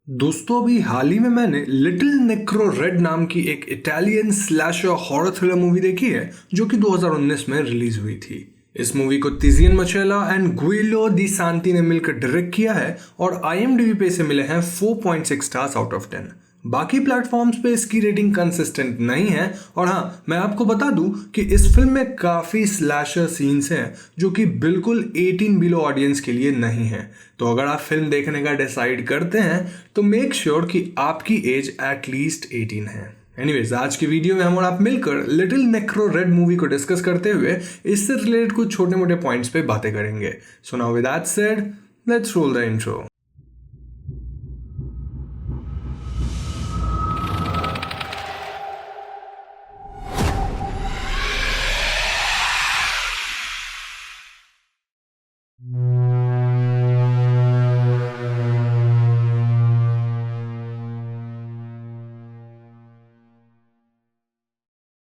दोस्तों अभी हाल ही में मैंने लिटिल नेक्रो रेड नाम की एक Italian slasher horror thriller movie देखी है जो कि 2019 में रिलीज हुई थी। इस मूवी को तिजियन मचेला एंड गुइलो दी सांती ने मिलकर डायरेक्ट किया है और IMDb पे इसे मिले हैं 4.6 स्टार्स आउट ऑफ 10। बाकी प्लेटफॉर्म्स पे इसकी रेटिंग कंसिस्टेंट नहीं है और हाँ मैं आपको बता दूं कि इस फिल्म में काफ़ी स्लैशर सीन्स हैं जो कि बिल्कुल 18 बिलो ऑडियंस के लिए नहीं है। तो अगर आप फिल्म देखने का डिसाइड करते हैं तो मेक श्योर कि आपकी एज एटलीस्ट 18 है। एनीवेज आज की वीडियो में हम और आप मिलकर लिटिल नेक्रो रेड मूवी को डिस्कस करते हुए इससे रिलेटेड कुछ छोटे मोटे पॉइंट्स पे बातें करेंगे। So now with that said let's roll the intro.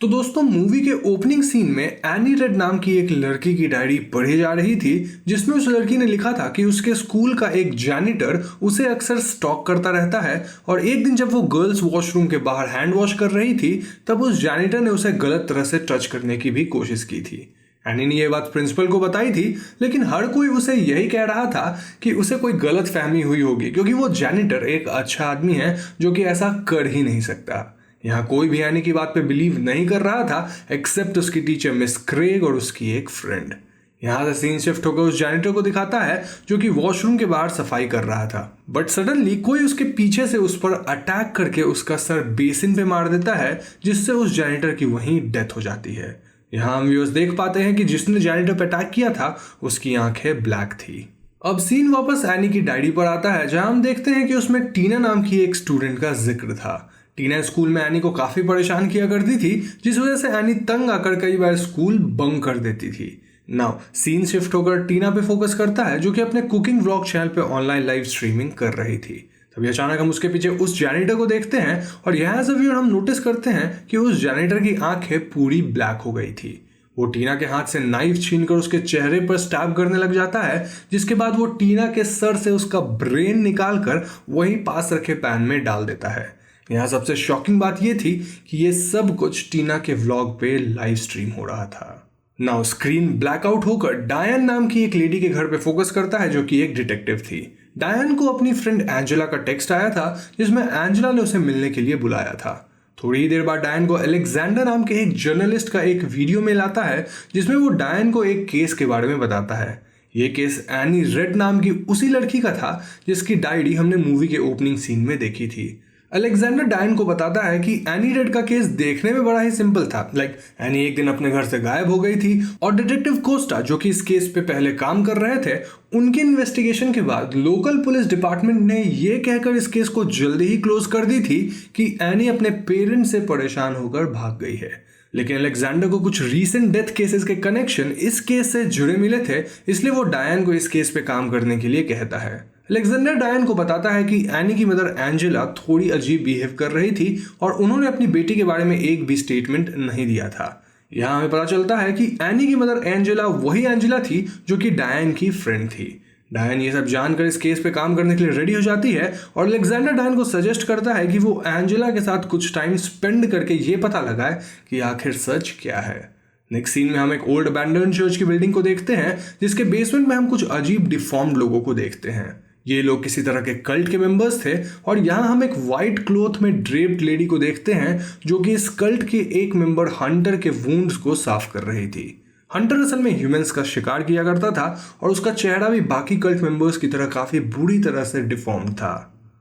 तो दोस्तों मूवी के ओपनिंग सीन में एनी रेड नाम की एक लड़की की डायरी पढ़ी जा रही थी जिसमें उस लड़की ने लिखा था कि उसके स्कूल का एक जैनिटर उसे अक्सर स्टॉक करता रहता है और एक दिन जब वो गर्ल्स वॉशरूम के बाहर हैंड वॉश कर रही थी तब उस जैनिटर ने उसे गलत तरह से टच करने की भी कोशिश की थी। एनी ने ये बात प्रिंसिपल को बताई थी लेकिन हर कोई उसे यही कह रहा था कि उसे कोई गलत फहमी हुई होगी क्योंकि वो जैनिटर एक अच्छा आदमी है जो कि ऐसा कर ही नहीं सकता। यहाँ कोई भी एनी की बात पे बिलीव नहीं कर रहा था एक्सेप्ट उसकी टीचर मिस क्रेग और उसकी एक फ्रेंड। यहाँ से सीन शिफ्ट होकर उस जैनिटर को दिखाता है जो कि वॉशरूम के बाहर सफाई कर रहा था बट सडनली कोई उसके पीछे से उस पर अटैक करके उसका सर बेसिन पे मार देता है जिससे उस जैनिटर की वहीं डेथ हो जाती है। यहाँ हम व्यूअर्स देख पाते हैं कि जिसने जैनिटर पे अटैक किया था उसकी आंखें ब्लैक थी। अब सीन वापस एनी की डायरी पर आता है जहां हम देखते हैं कि उसमें टीना नाम की एक स्टूडेंट का जिक्र था। टीना स्कूल में एनी को काफी परेशान किया करती थी जिस वजह से एनी तंग आकर कई बार स्कूल बंक कर देती थी। नाउ सीन शिफ्ट होकर टीना पे फोकस करता है जो कि अपने कुकिंग व्लॉग चैनल पे ऑनलाइन लाइव स्ट्रीमिंग कर रही थी। तभी अचानक हम उसके पीछे उस जैनिटर को देखते हैं और यहाँ से व्यूअर हम नोटिस करते हैं कि उस जैनिटर की आंखें पूरी ब्लैक हो गई थी। वो टीना के हाथ से नाइफ छीनकर उसके चेहरे पर स्टैब करने लग जाता है जिसके बाद वो टीना के सर से उसका ब्रेन निकालकर वहीं पास रखे पैन में डाल देता है। यहाँ सबसे शॉकिंग बात ये थी कि ये सब कुछ टीना के व्लॉग पे लाइव स्ट्रीम हो रहा था। नाउ स्क्रीन ब्लैकआउट होकर डायन नाम की एक लेडी के घर पे फोकस करता है जो कि एक डिटेक्टिव थी। डायन को अपनी फ्रेंड एंजेला का टेक्स्ट आया था जिसमें एंजेला ने उसे मिलने के लिए बुलाया था। थोड़ी ही देर बाद डायन को अलेक्जेंडर नाम के एक जर्नलिस्ट का एक वीडियो मेल आता है जिसमें वो डायन को एक केस के बारे में बताता है। ये केस एनी रेड नाम की उसी लड़की का था जिसकी डायरी हमने मूवी के ओपनिंग सीन में देखी थी। अलेक्जेंडर डायन को बताता है कि एनी रेड का केस देखने में बड़ा ही सिंपल था। एनी एक दिन अपने घर से गायब हो गई थी और डिटेक्टिव कोस्टा जो कि इस केस पे पहले काम कर रहे थे उनके इन्वेस्टिगेशन के बाद लोकल पुलिस डिपार्टमेंट ने ये कहकर इस केस को जल्दी ही क्लोज कर दी थी कि एनी अपने पेरेंट्स से परेशान होकर भाग गई है। लेकिन अलेक्जेंडर को कुछ रीसेंट डेथ केसेस के कनेक्शन इस केस से जुड़े मिले थे इसलिए वो डायन को इस केस पे काम करने के लिए कहता है। अलेक्जेंडर डायन को बताता है कि एनी की मदर एंजेला थोड़ी अजीब बिहेव कर रही थी और उन्होंने अपनी बेटी के बारे में एक भी स्टेटमेंट नहीं दिया था। यहाँ हमें पता चलता है कि एनी की मदर एंजेला वही एंजेला थी जो कि डायन की फ्रेंड थी। डायन ये सब जानकर इस केस पे काम करने के लिए रेडी हो जाती है और अलेक्जेंडर डायन को सजेस्ट करता है कि वो एंजेला के साथ कुछ टाइम स्पेंड करके ये पता लगाए कि आखिर सच क्या है। नेक्स्ट सीन में हम एक ओल्ड अबैंडन चर्च की बिल्डिंग को देखते हैं जिसके बेसमेंट में हम कुछ अजीब डिफॉर्म्ड लोगों को देखते हैं। ये लोग किसी तरह के कल्ट के मेंबर्स थे और यहाँ हम एक वाइट क्लॉथ में ड्रेप्ड लेडी को देखते हैं जो कि इस कल्ट के एक मेंबर हंटर के वुंड्स को साफ कर रही थी। हंटर असल में ह्यूमंस का शिकार किया करता था और उसका चेहरा भी बाकी कल्ट मेंबर्स की तरह काफी बुरी तरह से डिफॉर्म था।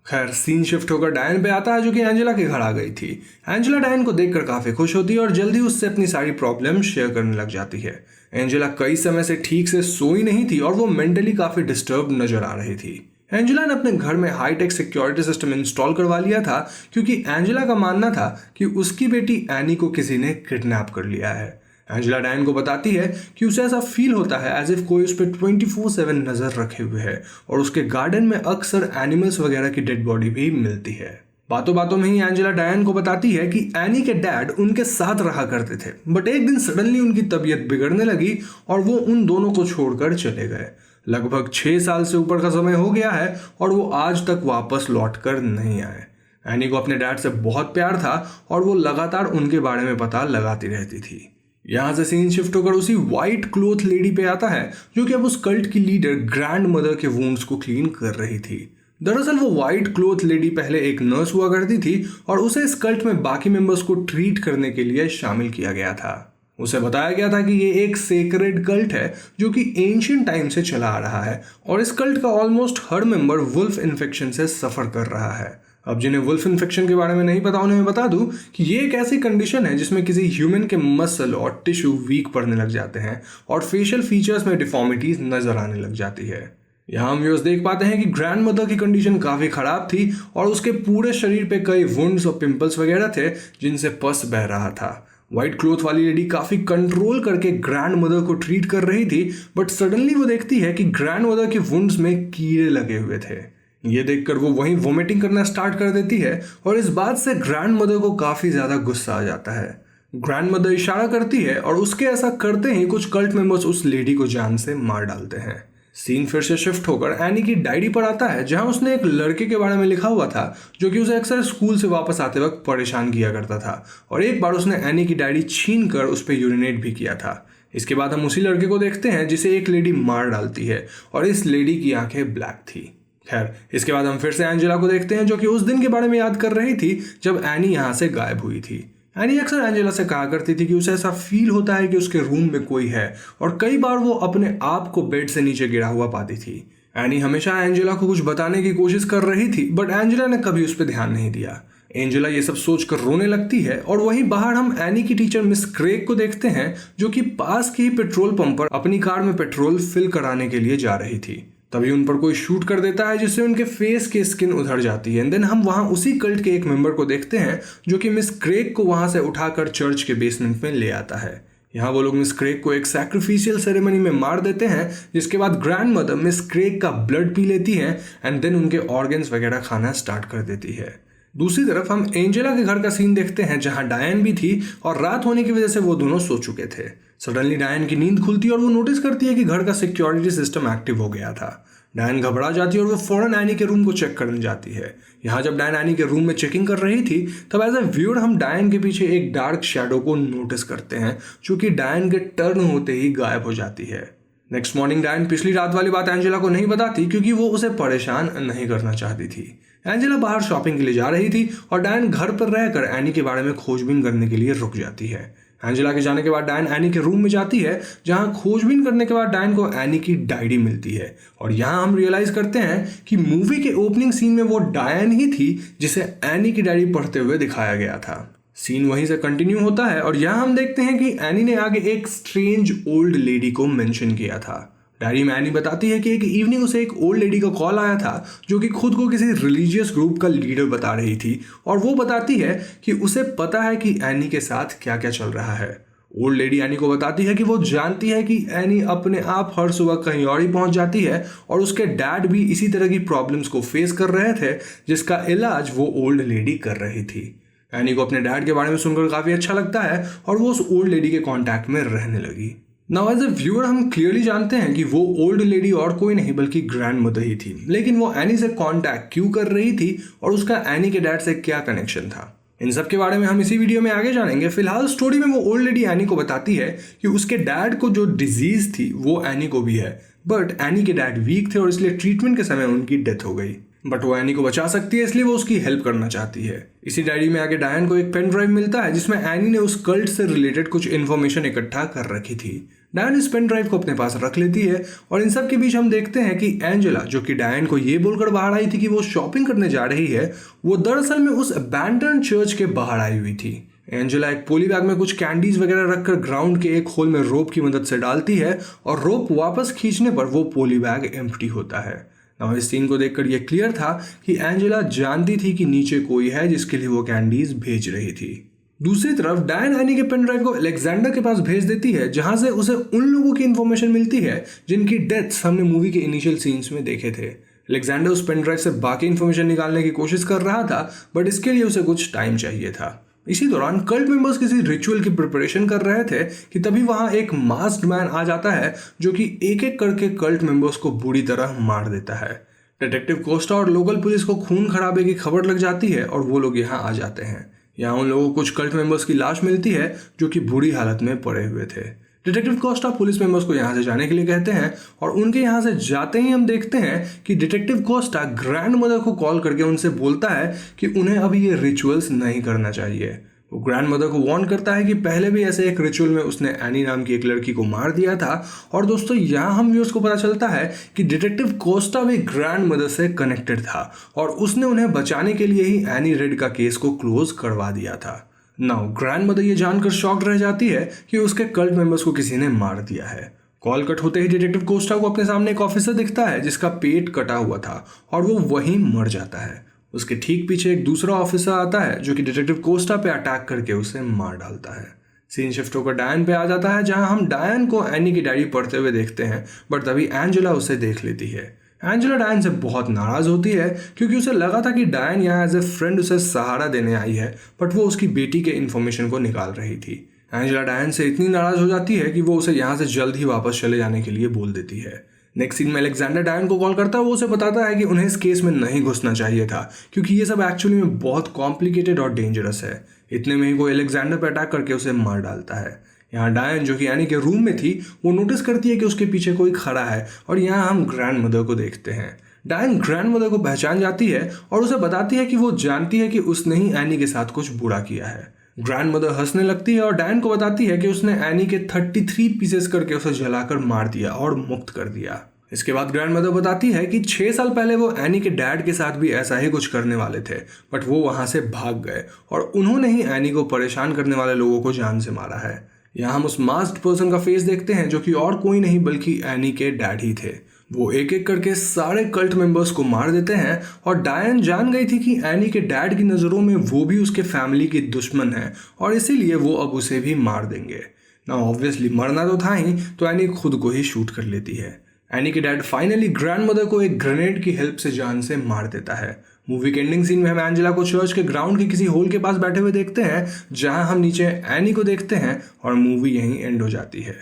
खैर सीन शिफ्ट होकर डायन पे आता है जो कि एंजेला के घर आ गई थी। एंजेला डायन को देखकर काफी खुश होती है और जल्दी उससे अपनी सारी प्रॉब्लम शेयर करने लग जाती है। एंजेला कई समय से ठीक से सोई नहीं थी और वो मेंटली काफी डिस्टर्ब नजर आ रही थी। एंजेला ने अपने घर में हाईटेक सिक्योरिटी सिस्टम इंस्टॉल करवा लिया था क्योंकि एंजेला का मानना था कि उसकी बेटी एनी को किसी ने किडनैप कर लिया है। एंजेला डायन को बताती है कि उसे ऐसा फील होता है एज इफ कोई उस पर 24/7 नजर रखे हुए है और उसके गार्डन में अक्सर एनिमल्स वगैरह की डेड बॉडी भी मिलती है। बातों बातों में ही एंजेला डायन को बताती है कि एनी के डैड उनके साथ रहा करते थे बट एक दिन सडनली उनकी तबीयत बिगड़ने लगी और वो उन दोनों को छोड़कर चले गए। लगभग 6 साल से ऊपर का समय हो गया है और वो आज तक वापस लौट कर नहीं आए। एनी को अपने डैड से बहुत प्यार था और वो लगातार उनके बारे में पता लगाती रहती थी। यहाँ से सीन शिफ्ट होकर उसी व्हाइट क्लोथ लेडी पे आता है जो कि अब उस कल्ट की लीडर ग्रैंड मदर के वुंड्स को क्लीन कर रही थी। दरअसल वो व्हाइट क्लोथ लेडी पहले एक नर्स हुआ करती थी और उसे इस कल्ट में बाकी मेंबर्स को ट्रीट करने के लिए शामिल किया गया था। उसे बताया गया था कि ये एक सेक्रेड कल्ट है जो कि एंशिएंट टाइम से चला आ रहा है और इस कल्ट का ऑलमोस्ट हर मेंबर वुल्फ इन्फेक्शन से सफर कर रहा है। अब जिन्हें वुल्फ इन्फेक्शन के बारे में नहीं पता उन्हें मैं बता दूं कि ये एक ऐसी कंडीशन है जिसमें किसी ह्यूमन के मसल और टिश्यू वीक पड़ने लग जाते हैं और फेशियल फीचर्स में डिफॉर्मिटीज नजर आने लग जाती है। यहाँ हम व्यूअर्स देख पाते हैं कि ग्रैंड मदर की कंडीशन काफी खराब थी और उसके पूरे शरीर पे कई वुंड्स और पिंपल्स वगैरह थे जिनसे पस बह रहा था। व्हाइट क्लोथ वाली लेडी काफी कंट्रोल करके ग्रैंड मदर को ट्रीट कर रही थी, बट सडनली वो देखती है कि ग्रैंड मदर के वुंड्स में कीड़े लगे हुए थे। ये देखकर वो वहीं वोमिटिंग करना स्टार्ट कर देती है और इस बात से ग्रैंड मदर को काफी ज्यादा गुस्सा आ जाता है। ग्रैंड मदर इशारा करती है और उसके ऐसा करते ही कुछ कल्ट मेंबर्स उस लेडी को जान से मार डालते हैं। सीन फिर से शिफ्ट होकर एनी की डायरी पर आता है जहां उसने एक लड़के के बारे में लिखा हुआ था जो कि उसे अक्सर स्कूल से वापस आते वक्त परेशान किया करता था और एक बार उसने एनी की डायरी छीन कर उस पर यूरिनेट भी किया था। इसके बाद हम उसी लड़के को देखते हैं जिसे एक लेडी मार डालती है और इस लेडी की आंखें ब्लैक थी। खैर, इसके बाद हम फिर से एंजेला को देखते हैं जो कि उस दिन के बारे में याद कर रही थी जब एनी यहाँ से गायब हुई थी। एनी अक्सर एंजेला से कहा करती थी कि उसे ऐसा फील होता है कि उसके रूम में कोई है और कई बार वो अपने आप को बेड से नीचे गिरा हुआ पाती थी। एनी हमेशा एंजेला को कुछ बताने की कोशिश कर रही थी बट एंजेला ने कभी उस पर ध्यान नहीं दिया। एंजेला ये सब सोचकर रोने लगती है और वहीं बाहर हम एनी की टीचर मिस क्रेग को देखते हैं जो कि पास के ही पेट्रोल पंप पर अपनी कार में पेट्रोल फिल कराने के लिए जा रही थी। तभी उन पर कोई शूट कर देता है जिससे उनके फेस की स्किन उधड़ जाती है। एंड देन हम वहां उसी कल्ट के एक मेंबर को देखते हैं जो कि मिस क्रेग को वहां से उठाकर चर्च के बेसमेंट में ले आता है। यहाँ वो लोग मिस क्रेग को एक सैक्रिफिशियल सेरेमनी में मार देते हैं जिसके बाद ग्रैंड मदर मिस क्रेग का ब्लड पी लेती है एंड देन उनके ऑर्गन्स वगैरह खाना स्टार्ट कर देती है। दूसरी तरफ हम एंजेला के घर का सीन देखते हैं जहां डायन भी थी और रात होने की वजह से वो दोनों सो चुके थे। सडनली डायन की नींद खुलती है और वो नोटिस करती है कि घर का सिक्योरिटी सिस्टम एक्टिव हो गया था। डायन घबरा जाती है और वो फौरन एनी के रूम को चेक करने जाती है। यहाँ जब डायन एनी के रूम में चेकिंग कर रही थी तब एज ए व्यूअर हम डायन के पीछे एक डार्क शैडो को नोटिस करते हैं जो कि डायन के टर्न होते ही गायब हो जाती है। नेक्स्ट मॉर्निंग डायन पिछली रात वाली बात एंजेला को नहीं बताती क्योंकि वो उसे परेशान नहीं करना चाहती थी। एंजेला बाहर शॉपिंग के लिए जा रही थी और डायन घर पर रहकर एनी के बारे में खोजबीन करने के लिए रुक जाती है। एंजेला के जाने के बाद डायन एनी के रूम में जाती है जहां खोजबीन करने के बाद डायन को एनी की डायरी मिलती है और यहां हम रियलाइज करते हैं कि मूवी के ओपनिंग सीन में वो डायन ही थी जिसे एनी की डायरी पढ़ते हुए दिखाया गया था। सीन वहीं से कंटिन्यू होता है और यहां हम देखते हैं कि एनी ने आगे एक स्ट्रेंज ओल्ड लेडी को मेंशन किया था। डायरी में एनी बताती है कि एक इवनिंग उसे एक ओल्ड लेडी का कॉल आया था जो कि खुद को किसी रिलीजियस ग्रुप का लीडर बता रही थी और वो बताती है कि उसे पता है कि एनी के साथ क्या क्या चल रहा है। ओल्ड लेडी एनी को बताती है कि वो जानती है कि एनी अपने आप हर सुबह कहीं और ही पहुंच जाती है और उसके डैड भी इसी तरह की प्रॉब्लम्स को फेस कर रहे थे जिसका इलाज वो ओल्ड लेडी कर रही थी। एनी को अपने डैड के बारे में सुनकर काफी अच्छा लगता है और वो उस ओल्ड लेडी के कांटेक्ट में रहने लगी। नाउ एज ए व्यूअर हम क्लियरली जानते हैं कि वो ओल्ड लेडी और कोई नहीं बल्कि ग्रैंड मदर ही थी, लेकिन वो एनी से कांटेक्ट क्यों कर रही थी और उसका एनी के डैड से क्या कनेक्शन था, इन सब के बारे में हम इसी वीडियो में आगे जानेंगे। फिलहाल स्टोरी में वो ओल्ड लेडी एनी को बताती है कि उसके डैड को जो डिजीज थी वो एनी को भी है, बट एनी के डैड वीक थे और इसलिए ट्रीटमेंट के समय उनकी डेथ हो गई, बट वो एनी को बचा सकती है इसलिए वो उसकी हेल्प करना चाहती है। इसी डायरी में आगे डायन को एक पेन ड्राइव मिलता है जिसमें एनी ने उस कल्ट से रिलेटेड कुछ इन्फॉर्मेशन इकट्ठा कर रखी थी। डायन इस पेन ड्राइव को अपने पास रख लेती है और इन सब के बीच हम देखते हैं कि एंजेला, जो कि डायन को ये बोलकर बाहर आई थी कि वो शॉपिंग करने जा रही है, वो दरअसल में उस अबैंडन चर्च के बाहर आई हुई थी। एंजेला एक पोली बैग में कुछ कैंडीज वगैरह रखकर ग्राउंड के एक होल में रोप की मदद से डालती है और रोप वापस खींचने पर वो पोली बैग एम्प्टी होता है। नाउ इस सीन को देखकर ये क्लियर था कि एंजेला जानती थी कि नीचे कोई है जिसके लिए वो कैंडीज भेज रही थी। दूसरी तरफ डायन एनी के पेन ड्राइव को अलेक्जेंडर के पास भेज देती है जहां से उसे उन लोगों की इन्फॉर्मेशन मिलती है जिनकी डेथ्स हमने मूवी के इनिशियल सीन्स में देखे थे। अलेक्जेंडर उस पेन ड्राइव से बाकी इन्फॉर्मेशन निकालने की कोशिश कर रहा था बट इसके लिए उसे कुछ टाइम चाहिए था। इसी दौरान कल्ट मेंबर्स किसी रिचुअल की प्रिपरेशन कर रहे थे कि तभी वहां एक मास्क्ड मैन आ जाता है जो कि एक एक करके कल्ट मेंबर्स को बुरी तरह मार देता है। डिटेक्टिव कोस्टा और लोकल पुलिस को खून खराबे की खबर लग जाती है और वो लोग यहाँ आ जाते हैं। यहाँ उन लोगों को कुछ कल्ट मेंबर्स की लाश मिलती है जो कि बुरी हालत में पड़े हुए थे। डिटेक्टिव कोस्टा पुलिस मेंबर्स को यहाँ से जाने के लिए कहते हैं और उनके यहाँ से जाते ही हम देखते हैं कि डिटेक्टिव कोस्टा ग्रैंड मदर को कॉल करके उनसे बोलता है कि उन्हें अभी ये रिचुअल्स नहीं करना चाहिए। वो ग्रैंड मदर को वार्न करता है कि पहले भी ऐसे एक रिचुअल में उसने एनी नाम की एक लड़की को मार दिया था। और दोस्तों यहाँ हम व्यूअर्स को पता चलता है कि डिटेक्टिव कोस्टा भी ग्रैंड मदर से कनेक्टेड था और उसने उन्हें बचाने के लिए ही एनी रेड का केस को क्लोज करवा दिया था। नाउ ग्रैंड मदर ये जानकर शॉक्ड रह जाती है कि उसके कल्ट मेंबर्स को किसी ने मार दिया है। कॉल कट होते ही डिटेक्टिव कोस्टा को अपने सामने एक ऑफिसर दिखता है जिसका पेट कटा हुआ था और वो वहीं मर जाता है। उसके ठीक पीछे एक दूसरा ऑफिसर आता है जो कि डिटेक्टिव कोस्टा पे अटैक करके उसे मार डालता है। सीन शिफ्ट होकर डायन पे आ जाता है जहां हम डायन को एनी की डायरी पढ़ते हुए देखते हैं, बट तभी एंजेला उसे देख लेती है। एंजेला डायन से बहुत नाराज होती है क्योंकि उसे लगा था कि डायन यहाँ एज ए फ्रेंड उसे सहारा देने आई है, बट वो उसकी बेटी के इन्फॉर्मेशन को निकाल रही थी। एंजेला डायन से इतनी नाराज हो जाती है कि वो उसे यहाँ से जल्द ही वापस चले जाने के लिए बोल देती है। नेक्स्ट सीन में अलेक्जेंडर डायन को कॉल करता है। वो उसे बताता है कि उन्हें इस केस में नहीं घुसना चाहिए था क्योंकि ये सब एक्चुअली में बहुत कॉम्प्लिकेटेड और डेंजरस है। इतने में ही कोई अलेक्जेंडर पर अटैक करके उसे मार डालता है। यहाँ डायन जो कि एनी के रूम में थी वो नोटिस करती है कि उसके पीछे कोई खड़ा है और यहाँ हम ग्रैंड मदर को देखते हैं। डायन ग्रैंड मदर को पहचान जाती है और उसे बताती है कि वो जानती है कि उसने ही एनी के साथ कुछ बुरा किया है। ग्रैंड मदर हंसने लगती है और डायन को बताती है कि उसने एनी के 33 पीसेस करके उसे जलाकर मार दिया और मुक्त कर दिया। इसके बाद ग्रैंड मदर बताती है कि 6 साल पहले वो एनी के डैड के साथ भी ऐसा ही कुछ करने वाले थे, बट वो वहां से भाग गए और उन्होंने ही एनी को परेशान करने वाले लोगों को जान से मारा है। यहाँ हम उस मास्क्ड पर्सन का फेस देखते हैं जो कि और कोई नहीं बल्कि एनी के डैड ही थे। वो एक एक करके सारे कल्ट मेंबर्स को मार देते हैं और डायन जान गई थी कि एनी के डैड की नज़रों में वो भी उसके फैमिली की दुश्मन है और इसीलिए वो अब उसे भी मार देंगे ना। ऑब्वियसली मरना तो था ही, तो एनी खुद को ही शूट कर लेती है। एनी के डैड फाइनली ग्रैंड मदर को एक ग्रेनेड की हेल्प से जान से मार देता है। मूवी के एंडिंग सीन में हम एंजेला को चर्च के ग्राउंड के किसी होल के पास बैठे हुए देखते हैं जहां हम नीचे एनी को देखते हैं और मूवी यहीं एंड हो जाती है।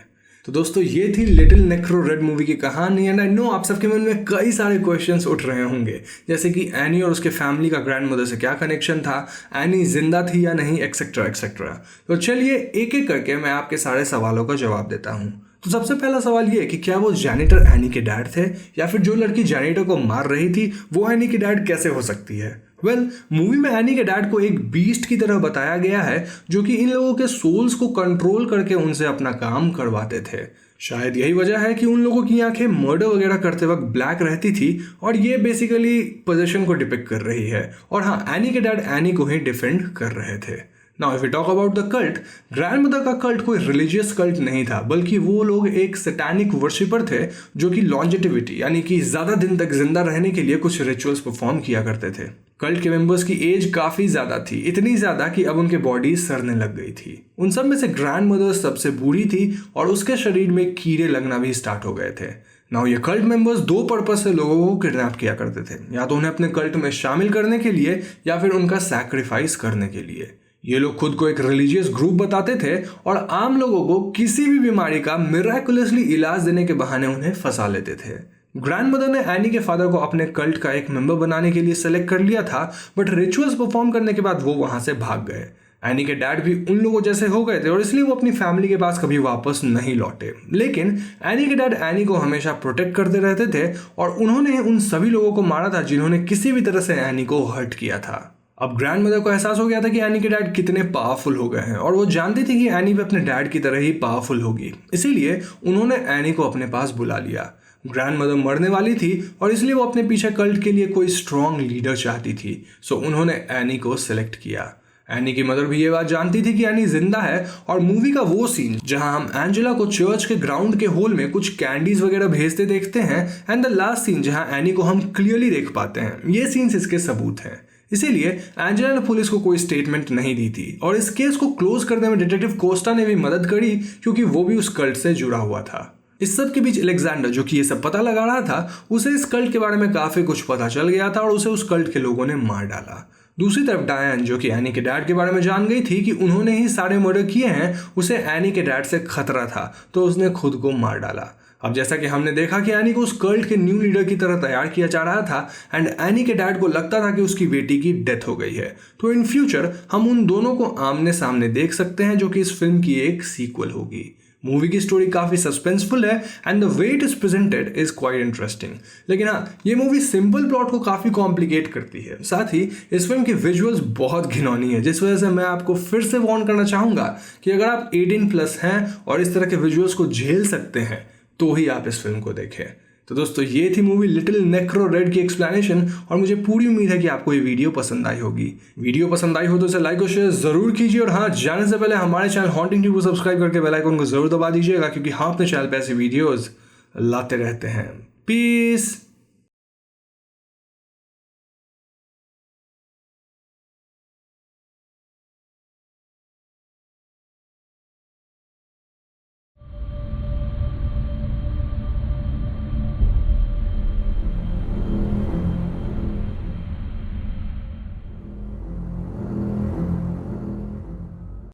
तो दोस्तों ये थी लिटिल नेक्रो रेड मूवी की कहानी एंड आई नो आप सबके मन में कई सारे क्वेश्चंस उठ रहे होंगे, जैसे कि एनी और उसके फैमिली का ग्रैंड मदर से क्या कनेक्शन था, एनी जिंदा थी या नहीं, एक्सेट्रा एक्सेट्रा। तो चलिए एक एक करके मैं आपके सारे सवालों का जवाब देता हूँ। तो सबसे पहला सवाल ये कि क्या वो जैनिटर एनी के डैड थे या फिर जो लड़की जैनिटर को मार रही थी वो एनी की डैड कैसे हो सकती है? मूवी में एनी के डैड को एक बीस्ट की तरह बताया गया है जो कि इन लोगों के सोल्स को कंट्रोल करके उनसे अपना काम करवाते थे। शायद यही वजह है कि उन लोगों की आंखें मर्डर वगैरह करते वक्त ब्लैक रहती थी और ये बेसिकली पोजीशन को डिपिक्ट कर रही है। और हाँ, एनी के डैड एनी को ही डिफेंड कर रहे थे। Now if we talk about the cult, grandmother का कल्ट कोई रिलीजियस कल्ट नहीं था, बल्कि वो लोग एक सैटानिक वर्शिपर थे जो कि लॉन्जेटिविटी यानी कि ज्यादा दिन तक जिंदा रहने के लिए कुछ रिचुअल्स परफॉर्म किया करते थे। कल्ट के मेंबर्स की एज काफी ज्यादा थी, इतनी ज्यादा कि अब उनके बॉडी सड़ने लग गई थी। उन सब में से ग्रैंड मदर सबसे बूढ़ी थी और उसके शरीर में कीड़े लगना भी स्टार्ट हो गए थे। नाउ ये कल्ट मेंबर्स दो पर्पस से लोगों को किडनैप किया करते थे, या तो उन्हें अपने कल्ट में शामिल करने के लिए या फिर उनका सैक्रिफाइस करने के लिए। ये लोग खुद को एक रिलीजियस ग्रुप बताते थे और आम लोगों को किसी भी बीमारी का मिराकुलसली इलाज देने के बहाने उन्हें फंसा लेते थे। ग्रैंड मदर ने एनी के फादर को अपने कल्ट का एक मेंबर बनाने के लिए सेलेक्ट कर लिया था, बट रिचुअल्स परफॉर्म करने के बाद वो वहां से भाग गए। एनी के डैड भी उन लोगों जैसे हो गए थे और इसलिए वो अपनी फैमिली के पास कभी वापस नहीं लौटे। लेकिन एनी के डैड एनी को हमेशा प्रोटेक्ट करते रहते थे और उन्होंने उन सभी लोगों को मारा था जिन्होंने किसी भी तरह से एनी को हर्ट किया था। अब ग्रैंड मदर को एहसास हो गया था कि एनी के डैड कितने पावरफुल हो गए हैं और वो जानती थी कि एनी भी अपने डैड की तरह ही पावरफुल होगी, इसीलिए उन्होंने एनी को अपने पास बुला लिया। ग्रैंड मदर मरने वाली थी और इसलिए वो अपने पीछे कल्ट के लिए कोई स्ट्रॉन्ग लीडर चाहती थी, सो उन्होंने एनी को सिलेक्ट किया। एनी की मदर भी ये बात जानती थी कि एनी जिंदा है और मूवी का वो सीन जहां हम एंजेला को चर्च के ग्राउंड के होल में कुछ कैंडीज वगैरह भेजते देखते हैं एंड द लास्ट सीन जहां एनी को हम क्लियरली देख पाते हैं, ये सीन्स इसके सबूत हैं। इसीलिए एंजेला ने पुलिस को कोई स्टेटमेंट नहीं दी थी और इस केस को क्लोज करने में डिटेक्टिव कोस्टा ने भी मदद करी क्योंकि वो भी उस कल्ट से जुड़ा हुआ था। इस सब के बीच अलेक्जेंडर जो कि ये सब पता लगा रहा था, उसे इस कल्ट के बारे में काफी कुछ पता चल गया था और उसे उस कल्ट के लोगों ने मार डाला। दूसरी तरफ डायन, जो कि एनी के डैड के बारे में जान गई थी कि उन्होंने ही सारे मर्डर किए हैं, उसे एनी के डैड से खतरा था, तो उसने खुद को मार डाला। अब जैसा कि हमने देखा कि एनी को उस कल्ट के न्यू लीडर की तरह तैयार किया जा रहा था एंड एनी के डैड को लगता था कि उसकी बेटी की डेथ हो गई है, तो इन फ्यूचर हम उन दोनों को आमने सामने देख सकते हैं, जो कि इस फिल्म की एक सीक्वल होगी। मूवी की स्टोरी काफ़ी सस्पेंसफुल है and the way it is presented is quite interesting. लेकिन हाँ, ये मूवी सिंपल प्लॉट को काफ़ी कॉम्प्लिकेट करती है। साथ ही इस फिल्म की विजुअल्स बहुत घिनौनी है, जिस वजह से मैं आपको फिर से वार्न करना चाहूँगा कि अगर आप 18+ हैं और इस तरह के विजुअल्स को झेल सकते हैं तो ही आप इस फिल्म को देखें। तो दोस्तों, ये थी मूवी लिटिल नेक्रो रेड की एक्सप्लेनेशन और मुझे पूरी उम्मीद है कि आपको ये वीडियो पसंद आई होगी। वीडियो पसंद आई हो तो इसे लाइक और शेयर जरूर कीजिए और हाँ, जाने से पहले हमारे चैनल हॉन्टिंग ट्यूब को सब्सक्राइब करके बेल आइकन को जरूर दबा दीजिएगा, क्योंकि हम अपने चैनल पे ऐसे वीडियोस लाते रहते हैं। पीस।